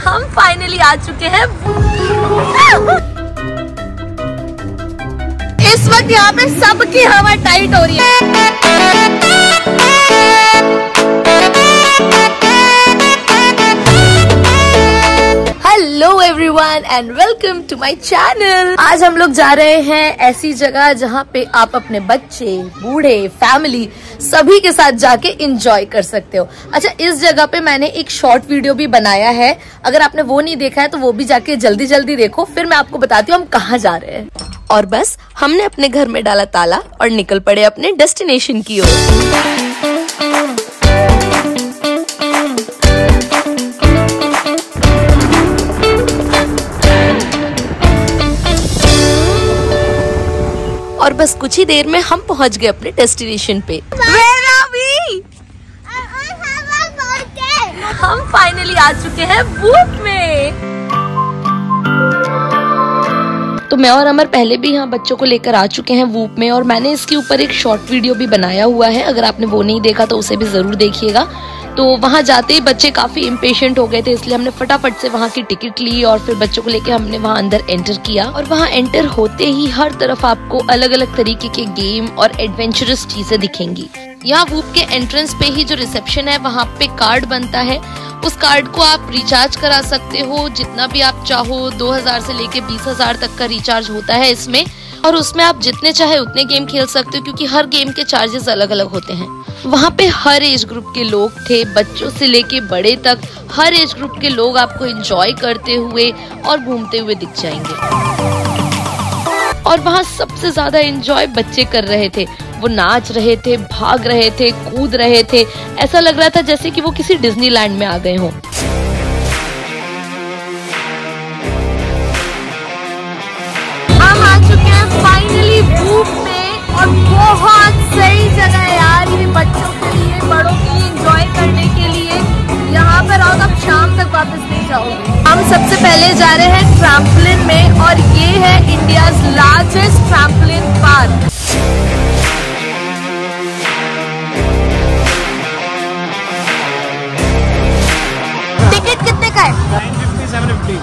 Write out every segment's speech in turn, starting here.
हम फाइनली आ चुके हैं। इस वक्त यहाँ पे सबकी हवा टाइट हो रही है। Hello everyone and welcome to my channel. आज हम लोग जा रहे हैं ऐसी जगह जहाँ पे आप अपने बच्चे, बूढ़े, फैमिली सभी के साथ जाके एंजॉय कर सकते हो। अच्छा, इस जगह पे मैंने एक शॉर्ट वीडियो भी बनाया है, अगर आपने वो नहीं देखा है तो वो भी जाके जल्दी जल्दी देखो, फिर मैं आपको बताती हूँ हम कहाँ जा रहे हैं। और बस हमने अपने घर में डाला ताला और निकल पड़े अपने डेस्टिनेशन की ओर। और बस कुछ ही देर में हम पहुंच गए अपने डेस्टिनेशन पे। हम फाइनली आ चुके हैं वूप में। तो मैं और अमर पहले भी यहाँ बच्चों को लेकर आ चुके हैं वूप में, और मैंने इसके ऊपर एक शॉर्ट वीडियो भी बनाया हुआ है, अगर आपने वो नहीं देखा तो उसे भी जरूर देखिएगा। तो वहाँ जाते ही बच्चे काफी इम्पेशेंट हो गए थे, इसलिए हमने फटाफट से वहाँ की टिकट ली और फिर बच्चों को लेके हमने वहाँ अंदर एंटर किया। और वहाँ एंटर होते ही हर तरफ आपको अलग अलग तरीके के गेम और एडवेंचरस चीजें दिखेंगी। यहाँ वूप के एंट्रेंस पे ही जो रिसेप्शन है वहाँ पे कार्ड बनता है, उस कार्ड को आप रिचार्ज करा सकते हो जितना भी आप चाहो। 2000 से लेके 20,000 तक का रिचार्ज होता है इसमें, और उसमें आप जितने चाहे उतने गेम खेल सकते हो, क्योंकि हर गेम के चार्जेस अलग अलग होते हैं। वहाँ पे हर एज ग्रुप के लोग थे, बच्चों से लेके बड़े तक हर एज ग्रुप के लोग आपको एंजॉय करते हुए और घूमते हुए दिख जाएंगे। और वहाँ सबसे ज्यादा एंजॉय बच्चे कर रहे थे, वो नाच रहे थे, भाग रहे थे, कूद रहे थे, ऐसा लग रहा था जैसे कि वो किसी डिज्नीलैंड में आ गए हों। हम आ चुके हैं फाइनली वूप में, और बहुत सही जगह है यार, ये बच्चों के लिए, बड़ों के लिए एंजॉय करने के लिए। यहाँ पर आओ तो आप शाम तक वापस नहीं जाओगे। हम सबसे पहले जा रहे हैं ट्रैम्पोलिन में, और ये है India's largest trampoline park. Ticket कितने का है? 950, 750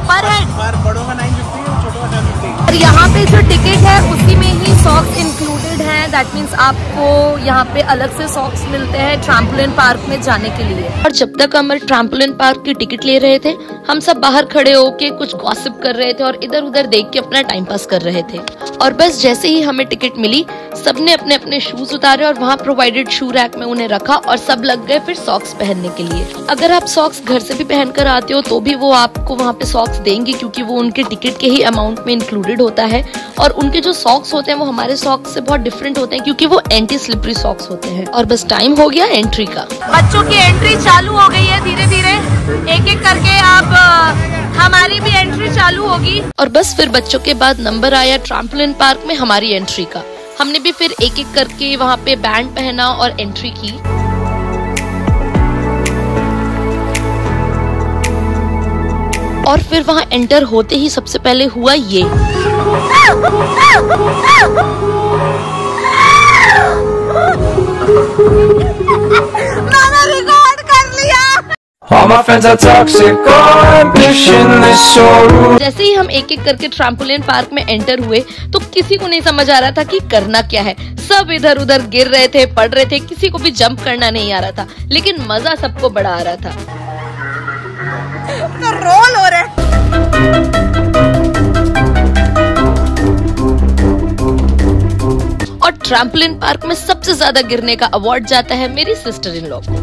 पर हेड। पर बड़ों का 950 और छोटों का 750। और यहाँ पे जो टिकट है उसी में ही सॉक्स इंक्लूडेड है। दैट मीन्स आपको यहाँ पे अलग से सॉक्स मिलते हैं ट्रैम्पोलिन पार्क में जाने के लिए। और जब तक हम ट्रैम्पोलिन पार्क की टिकट ले रहे थे, हम सब बाहर खड़े होके कुछ गॉसिप कर रहे थे और इधर उधर देख के अपना टाइम पास कर रहे थे। और बस जैसे ही हमें टिकट मिली, सबने अपने अपने शूज उतारे और वहाँ प्रोवाइडेड शू रैक में उन्हें रखा, और सब लग गए फिर सॉक्स पहनने के लिए। अगर आप सॉक्स घर से भी पहन कर आते हो तो भी वो आपको वहाँ पे सॉक्स देंगे, क्योंकि वो उनके टिकट के ही अमाउंट में इंक्लूडेड होता है। और उनके जो सॉक्स होते हैं वो हमारे सॉक्स से बहुत डिफरेंट होते हैं, क्योंकि वो एंटी स्लिपरी सॉक्स होते हैं। और बस टाइम हो गया एंट्री का। बच्चों की एंट्री चालू हो गई है, धीरे धीरे एक एक करके अब हमारी भी एंट्री चालू होगी। और बस फिर बच्चों के बाद नंबर आया ट्रैम्पोलिन पार्क में हमारी एंट्री का। हमने भी फिर एक एक करके वहाँ पे बैंड पहना और एंट्री की। और फिर वहाँ एंटर होते ही सबसे पहले हुआ ये। मैंने रिकॉर्ड कर लिया। All my friends are toxic, ambitionless, so rude. जैसे ही हम एक एक करके ट्रैम्पोलिन पार्क में एंटर हुए तो किसी को नहीं समझ आ रहा था कि करना क्या है। सब इधर उधर गिर रहे थे, पड़ रहे थे, किसी को भी जंप करना नहीं आ रहा था, लेकिन मजा सबको बड़ा आ रहा था। तो रोल हो रहा है। और ट्रैम्पोलिन पार्क में सबसे ज्यादा गिरने का अवार्ड जाता है मेरी सिस्टर इन लॉ को।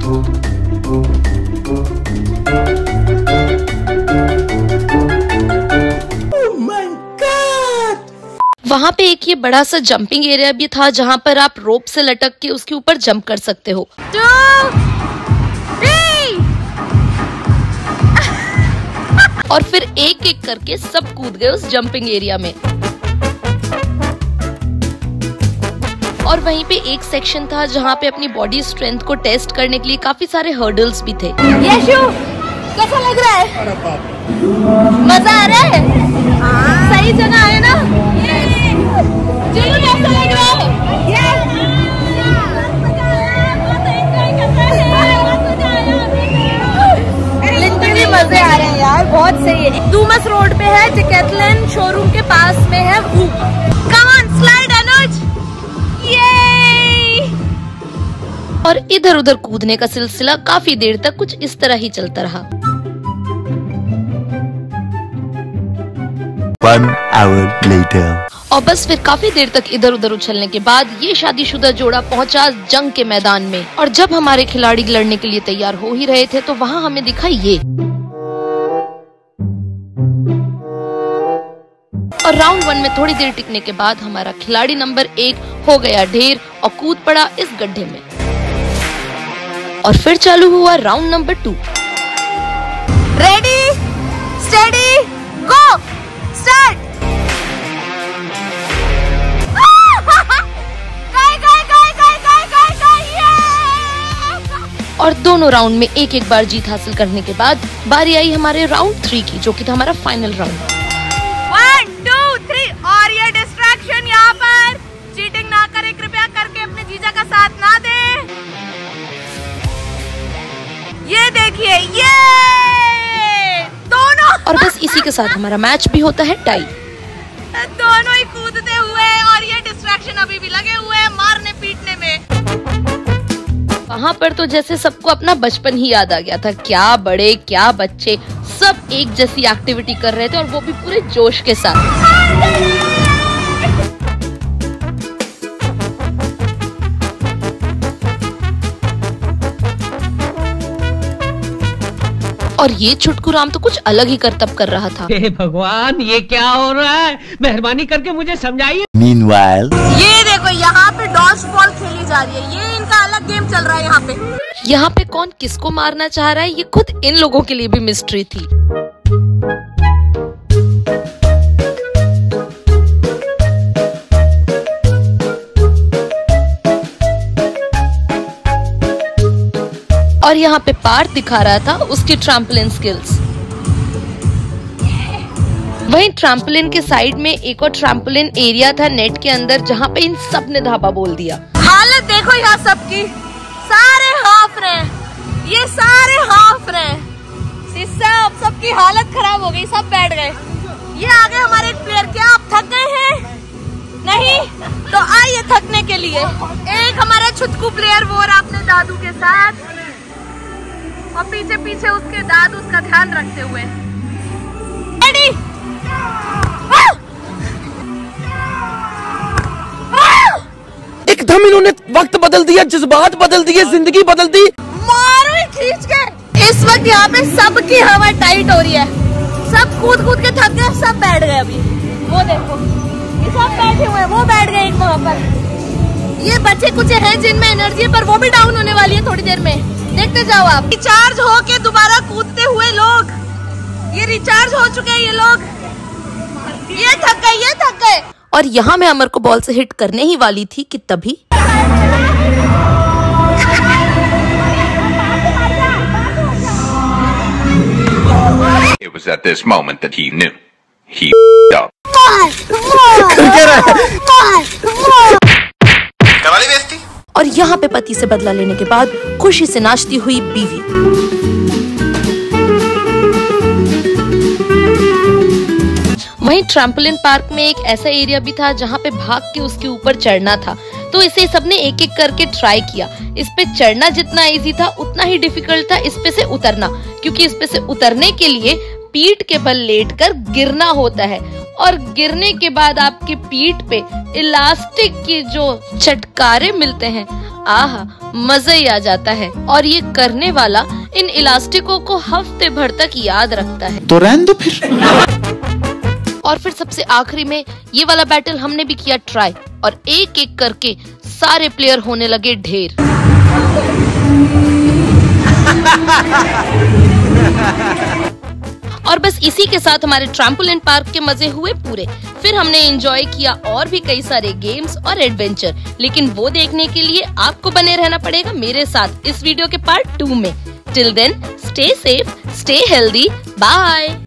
वहाँ पे एक ये बड़ा सा जंपिंग एरिया भी था, जहाँ पर आप रोप से लटक के उसके ऊपर जंप कर सकते हो। और फिर एक एक करके सब कूद गए उस जंपिंग एरिया में। और वहीं पे एक सेक्शन था जहाँ पे अपनी बॉडी स्ट्रेंथ को टेस्ट करने के लिए काफी सारे हर्डल्स भी थे। यशु, कैसा लग रहा है? मजा आ रहा है? सही जगह है ना? चलो, कैसा लग रहा है? लिटरली मजे आ रहे हैं। बहुत सही है। डूमस रोड पे है, डिकैथलन शोरूम के पास में है वो। कम ऑन स्लाइड अनुज, ये। और इधर उधर कूदने का सिलसिला काफी देर तक कुछ इस तरह ही चलता रहा। 1 hour later. और बस फिर काफी देर तक इधर उधर उछलने के बाद ये शादीशुदा जोड़ा पहुंचा जंग के मैदान में। और जब हमारे खिलाड़ी लड़ने के लिए तैयार हो ही रहे थे तो वहाँ हमें दिखा ये। और राउंड 1 में थोड़ी देर टिकने के बाद हमारा खिलाड़ी नंबर 1 हो गया ढेर और कूद पड़ा इस गड्ढे में। और फिर चालू हुआ राउंड नंबर 2। रेडी, स्टेडी, गो, स्टार्ट। और दोनों राउंड में एक एक बार जीत हासिल करने के बाद बारी आई हमारे राउंड 3 की, जो कि था हमारा फाइनल राउंड। 1 2 3। और ये डिस्ट्रैक्शन यहाँ पर चीटिंग ना करे, कृपया करके अपने जीजा का साथ ना दे। ये देखिए, ये दोनों। और बस इसी के साथ हमारा मैच भी होता है टाई। दोनों ही कूदते हुए और ये डिस्ट्रैक्शन अभी भी लगे हुए हैं मारने पीटने में। वहाँ पर तो जैसे सबको अपना बचपन ही याद आ गया था। क्या बड़े क्या बच्चे सब एक जैसी एक्टिविटी कर रहे थे और वो भी पूरे जोश के साथ। और ये छुटकू राम तो कुछ अलग ही करतब कर रहा था। हे भगवान, ये क्या हो रहा है? मेहरबानी करके मुझे समझाइए। Meanwhile, ये देखो यहाँ पे डॉज बॉल खेली जा रही है। ये इनका अलग गेम चल रहा है यहाँ पे। यहाँ पे कौन किसको मारना चाह रहा है ये खुद इन लोगों के लिए भी मिस्ट्री थी। और यहाँ पे पार्थ दिखा रहा था उसकी ट्रैम्पोलिन स्किल्स। वहीं ट्रैम्पोलिन के साइड में एक और ट्रैम्पोलिन एरिया था नेट के अंदर, जहाँ पे इन सब ने धाबा बोल दिया। हालत देखो यहाँ सबकी, सारे हाफ रहे, ये सारे हाफ रहे। सबकी हालत खराब हो गई, सब बैठ गए। ये आगे हमारे एक प्लेयर, क्या आप थक गए हैं? नहीं तो आइए थकने के लिए। एक हमारा छुटकू प्लेयर वो रहा अपने दादू के साथ और पीछे पीछे उसके दादू उसका ध्यान रखते हुए। रेडी, एकदम इन्होंने वक्त बदल दिया, जज्बात बदल दिए, जिंदगी बदल दी। मारो ही खींच के। इस वक्त यहाँ पे सबकी हवा टाइट हो रही है, सब कूद कूद के थक गए, सब बैठ गए। अभी वो देखो, ये सब बैठे हुए हैं, वो बैठ गए एक वहाँ पर। ये बच्चे कुछ हैं जिनमें एनर्जी है, पर वो भी डाउन होने वाली है थोड़ी देर में। देखते जाओ आप। रिचार्ज होके दोबारा कूदते हुए लोग, ये रिचार्ज हो चुके हैं ये लोग। ये थक गए, ये थक गए। और यहाँ मैं अमर को बॉल से हिट करने ही वाली थी कि तभी It was at this moment that he knew. He up. Qawwali बेइज्जती। और यहाँ पे पति से बदला लेने के बाद खुशी से नाचती हुई बीवी। वहीं ट्रैम्पोलिन पार्क में एक ऐसा एरिया भी था जहाँ पे भाग के उसके ऊपर चढ़ना था, तो इसे सबने एक एक करके ट्राई किया। इस पे चढ़ना जितना इजी था उतना ही डिफिकल्ट था इस पे से उतरना, क्योंकि इस पे से उतरने के लिए पीठ के बल लेटकर गिरना होता है और गिरने के बाद आपके पीठ पे इलास्टिक के जो चटकारे मिलते हैं, आहा मजा ही आ जाता है। और ये करने वाला इन इलास्टिकों को हफ्ते भर तक याद रखता है। तो रहने दो फिर। और फिर सबसे आखिरी में ये वाला बैटल हमने भी किया ट्राई, और एक एक करके सारे प्लेयर होने लगे ढेर। और बस इसी के साथ हमारे ट्रैम्पोलिन पार्क के मजे हुए पूरे। फिर हमने एंजॉय किया और भी कई सारे गेम्स और एडवेंचर, लेकिन वो देखने के लिए आपको बने रहना पड़ेगा मेरे साथ इस वीडियो के पार्ट 2 में। Till then stay safe, stay healthy, bye.